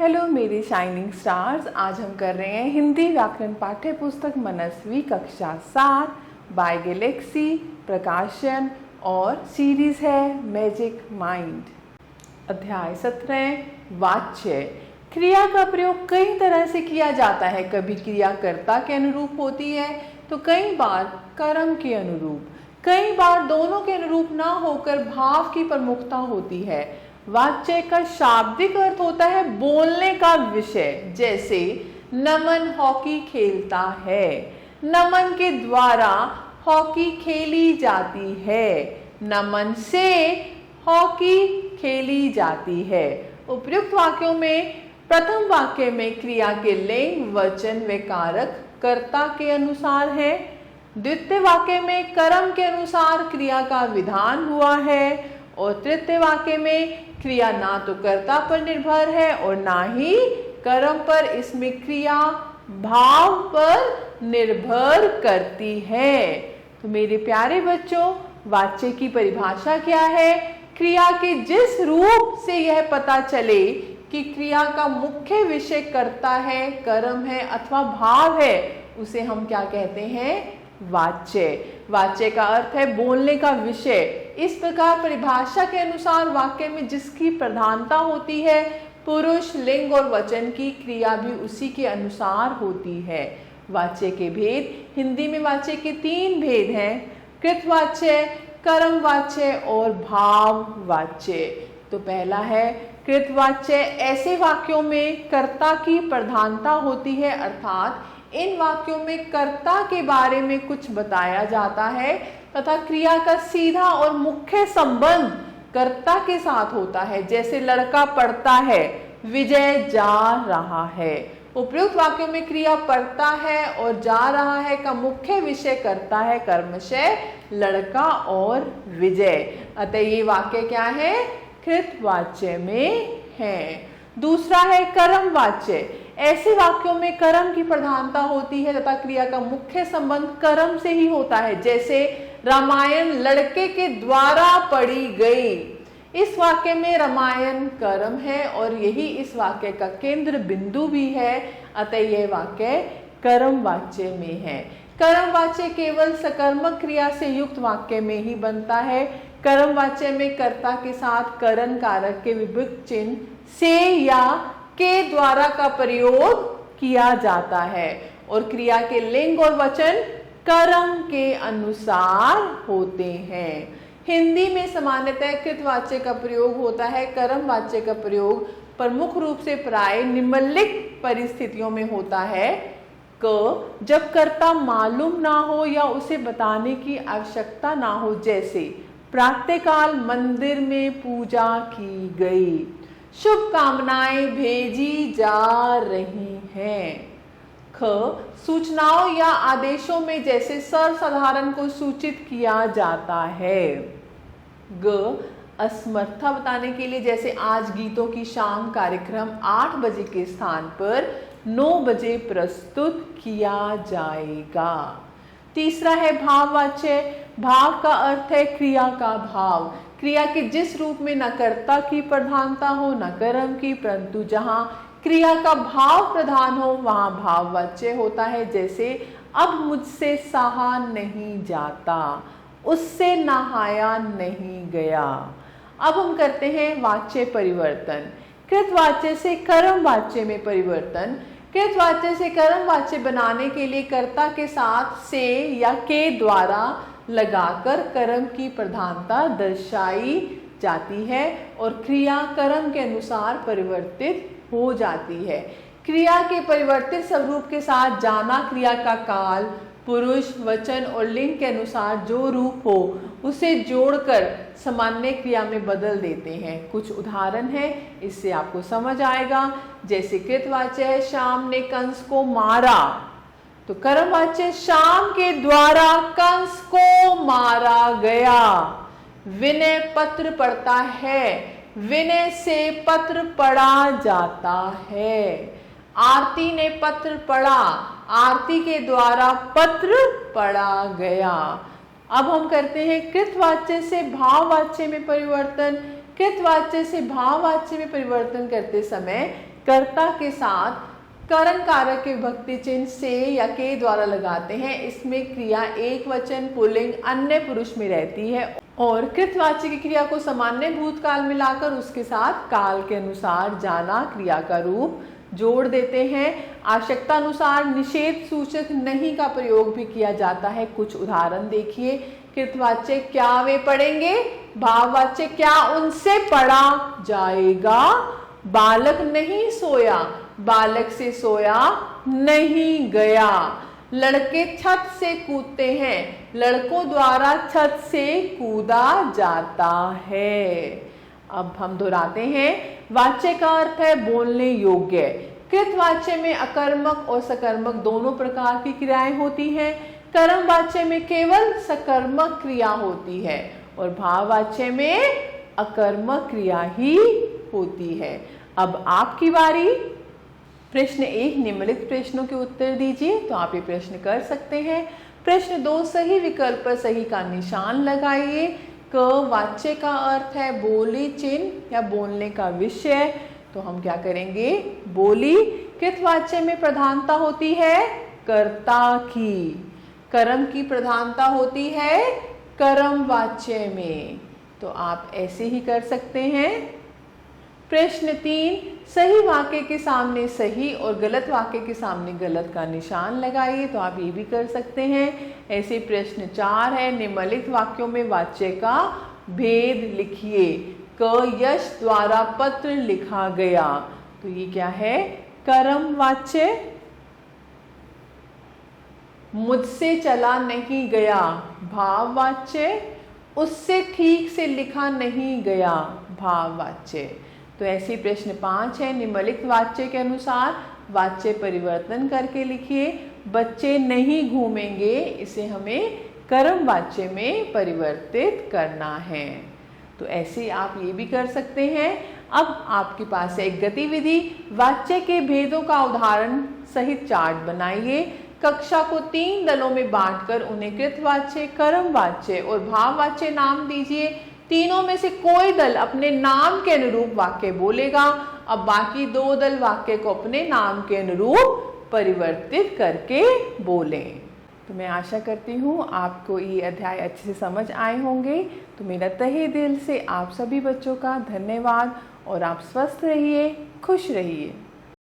Hello मेरे shining stars. आज हम कर रहे हैं हिंदी व्याकरण पाठ्य पुस्तक मनस्वी कक्षा 7 बाय गैलेक्सी प्रकाशन और सीरीज है मैजिक माइंड। अध्याय 17 वाच्य। क्रिया का प्रयोग कई तरह से किया जाता है। कभी क्रिया कर्ता के अनुरूप होती है तो कई बार कर्म के अनुरूप, कई बार दोनों के अनुरूप ना होकर भाव की प्रमुखता होती है। वाच्य का शाब्दिक अर्थ होता है बोलने का विषय। जैसे नमन हॉकी खेलता है, नमन के द्वारा हॉकी खेली जाती है, नमन से हॉकी खेली जाती है। उपयुक्त वाक्यों में प्रथम वाक्य में क्रिया के लिंग, वचन व कारक कर्ता के अनुसार है। द्वितीय वाक्य में कर्म के अनुसार क्रिया का विधान हुआ है और तृतीय वाक्य में क्रिया ना तो कर्ता पर निर्भर है और ना ही कर्म पर, इसमें क्रिया भाव पर निर्भर करती है। तो मेरे प्यारे बच्चों, वाच्य की परिभाषा क्या है? क्रिया के जिस रूप से यह पता चले कि क्रिया का मुख्य विषय कर्ता है, कर्म है अथवा भाव है, उसे हम क्या कहते हैं? वाच्य। वाच्य का अर्थ है बोलने का विषय। इस प्रकार परिभाषा के अनुसार वाक्य में जिसकी प्रधानता होती है, पुरुष, लिंग और वचन की क्रिया भी उसी के अनुसार होती है। वाच्य के भेद। हिंदी में वाच्य के 3 भेद हैं: कृतवाच्य, कर्मवाच्य और भाववाच्य। तो पहला है कृतवाच्य। ऐसे वाक्यों में कर्ता की प्रधानता होती है, अर्थात इन वाक्यों में कर्ता के बारे में कुछ बताया जाता है तथा क्रिया का सीधा और मुख्य संबंध कर्ता के साथ होता है। जैसे लड़का पढ़ता है, विजय जा रहा है। उपयुक्त वाक्यों में क्रिया पढ़ता है और जा रहा है का मुख्य विषय कर्ता है, कर्मशः लड़का और विजय। अतः ये वाक्य क्या है? कृतवाच्य में है। दूसरा है कर्मवाच्य। ऐसे वाक्यों में कर्म की प्रधानता होती है तथा क्रिया का मुख्य संबंध कर्म से ही होता है। जैसे रामायण लड़के के द्वारा पढ़ी गई। इस वाक्य में रामायण कर्म है और यही इस वाक्य का केंद्र बिंदु भी है। अतः यह वाक्य कर्मवाच्य में है। कर्मवाच्य केवल सकर्मक क्रिया से युक्त वाक्य में ही बनता है। कर्मवाच्य में कर्ता के साथ करण कारक के विभक्त चिन्ह से या के द्वारा का प्रयोग किया जाता है और क्रिया के लिंग और वचन कर्म के अनुसार होते हैं। हिंदी में सामान्यतः कृतवाच्य का प्रयोग होता है। कर्मवाच्य का प्रयोग प्रमुख रूप से प्राय निम्नलिखित परिस्थितियों में होता है: क जब कर्ता मालूम ना हो या उसे बताने की आवश्यकता ना हो, जैसे प्रातःकाल मंदिर में पूजा की गई, शुभकामनाएं भेजी जा रही हैं। ख सूचनाओं या आदेशों में जैसे सर्वसाधारण को सूचित किया जाता है। ग असमर्थता बताने के लिए, जैसे आज गीतों की शाम कार्यक्रम 8 बजे के स्थान पर 9 बजे प्रस्तुत किया जाएगा। तीसरा है भाववाच्य। भाव का अर्थ है क्रिया का भाव। क्रिया के जिस रूप में न कर्ता की प्रधानता हो न कर्म की, परंतु जहां क्रिया का भाव प्रधान हो वहां भाववाच्य होता है। जैसे अब मुझसे सहा नहीं जाता, उससे नहाया नहीं गया। अब हम करते हैं वाच्य परिवर्तन। कृतवाच्य से कर्मवाच्य में परिवर्तन। कृतवाच्य से कर्मवाच्य बनाने के लिए कर्ता के साथ से या के द्वारा लगाकर कर्म की प्रधानता दर्शाई जाती है और क्रिया कर्म के अनुसार परिवर्तित हो जाती है। क्रिया के परिवर्तित स्वरूप के साथ जाना क्रिया का काल, पुरुष, वचन और लिंग के अनुसार जो रूप हो उसे जोड़कर सामान्य क्रिया में बदल देते हैं। कुछ उदाहरण है, इससे आपको समझ आएगा। जैसे कृतवाच्य है श्याम ने कंस को मारा, तो कर्मवाच्य शाम के द्वारा कंस को मारा गया। विनय पत्र पढ़ता है, विनय से पत्र पढ़ा जाता है। आरती ने पत्र पढ़ा, आरती के द्वारा पत्र पढ़ा गया। अब हम करते हैं कृतवाच्य से भाववाच्य में परिवर्तन। कृतवाच्य से भाववाच्य में परिवर्तन करते समय कर्ता के साथ करण कारक के विभक्ति चिन्ह से या के द्वारा लगाते हैं। इसमें क्रिया एक वचन पुल्लिंग अन्य पुरुष में रहती है और कृतवाची की क्रिया को सामान्य भूतकाल में लाकर उसके साथ काल के अनुसार जाना क्रिया का रूप जोड़ देते हैं। आवश्यकता अनुसार निषेध सूचित नहीं का प्रयोग भी किया जाता है। कुछ उदाहरण देखिए। कृतवाच्य क्या वे पढ़ेंगे, भाववाच्य क्या उनसे पढ़ा जाएगा, बालक नहीं सोया, बालक से सोया नहीं गया, लड़के छत से कूदते हैं, लड़कों द्वारा छत से कूदा जाता है। अब हम दोहराते हैं। वाच्य का अर्थ है बोलने योग्य। कृतवाच्य में अकर्मक और सकर्मक दोनों प्रकार की क्रियाएं होती हैं। कर्म वाच्य में केवल सकर्मक क्रिया होती है और भाववाच्य में अकर्मक क्रिया ही होती है। अब आपकी बारी। प्रश्न 1 निम्नलिखित प्रश्नों के उत्तर दीजिए। तो आप ये प्रश्न कर सकते हैं। प्रश्न 2 सही विकल्प पर सही का निशान लगाइए। क वाच्य का अर्थ है बोली चिन्ह या बोलने का विषय। तो हम क्या करेंगे, बोली। कृतवाच्य में प्रधानता होती है कर्ता की। कर्म की प्रधानता होती है कर्म वाच्य में। तो आप ऐसे ही कर सकते हैं। प्रश्न 3 सही वाक्य के सामने सही और गलत वाक्य के सामने गलत का निशान लगाइए। तो आप ये भी कर सकते हैं। ऐसे प्रश्न 4 है। निम्नलिखित वाक्यों में वाच्य का भेद लिखिए। क यश द्वारा पत्र लिखा गया। तो ये क्या है, कर्म वाच्य। मुझसे चला नहीं गया, भाववाच्य। उससे ठीक से लिखा नहीं गया, भाववाच्य। तो ऐसे प्रश्न 5 है। निम्नलिखित वाच्य के अनुसार वाच्य परिवर्तन करके लिखिए। बच्चे नहीं घूमेंगे, इसे हमें कर्म वाच्य में परिवर्तित करना है। तो ऐसे आप ये भी कर सकते हैं। अब आपके पास है एक गतिविधि। वाच्य के भेदों का उदाहरण सहित चार्ट बनाइए। कक्षा को 3 दलों में बांटकर उन्हें कृतवाच्य, कर्मवाच्य और भाववाच्य नाम दीजिए। तीनों में से कोई दल अपने नाम के अनुरूप वाक्य बोलेगा। अब बाकी 2 दल वाक्य को अपने नाम के अनुरूप परिवर्तित करके बोलें। तो मैं आशा करती हूँ आपको ये अध्याय अच्छे से समझ आए होंगे। तो मेरा तहे दिल से आप सभी बच्चों का धन्यवाद और आप स्वस्थ रहिए, खुश रहिए।